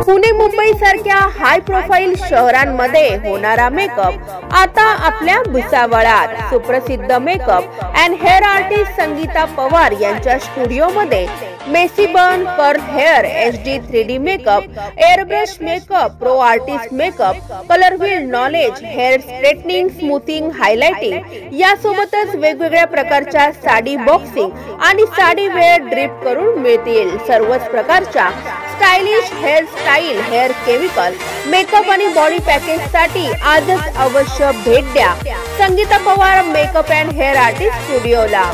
पुणे मुंबई सारख्या high profile शहरांमध्ये होणारा मेकअप आता आपल्या भुसावळात सुप्रसिद्ध makeup and hair artist Sangeeta Pawar यांच्या स्टुडिओ मध्ये messy bun, curl hair, HD 3D makeup, airbrush makeup, pro artist makeup, colour wheel knowledge, hair straightening, smoothing, highlighting यासोबतच वेगवेगळ्या प्रकारच्या साडी बॉक्सिंग आणि साडी वेअर ड्रिप करून मिळतील। सर्वच प्रकारच्या stylish hair style, hair chemical, makeup आणि बॉडी पॅकेज साठी आजच अवश्य भेट द्या Sangeeta Pawar makeup and hair artist स्टुडिओला।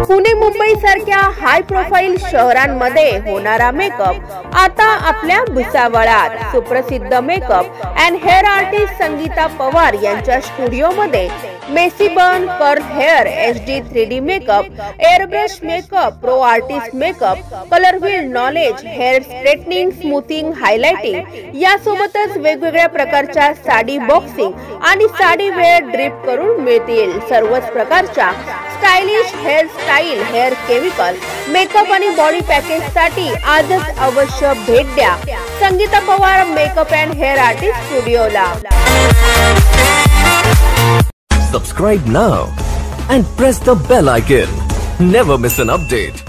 पुणे मुंबई सारख्या हाय प्रोफाईल शहरांमध्ये होणारा मेकअप आता आपल्या भुसावळात सुप्रसिद्ध makeup and hair artist Sangeeta Pawar यांच्या स्टुडिओ मध्ये messy bun, curl hair, HD 3D makeup, airbrush makeup, pro artist makeup, colour wheel knowledge, hair straightening, smoothing, highlighting यासोबतच वेगवेगळ्या प्रकारच्या साडी बॉक्सिंग आणि साडी वेअर ड्रिप करून मिळतील। सर्वच प्रकारच्या stylish hair style, hair chemical, makeup आणि बॉडी पॅकेज साठी आजच अवश्य भेट द्या Sangeeta Pawar makeup and hair artist स्टुडिओला। Subscribe now and press the bell icon. Never miss an update.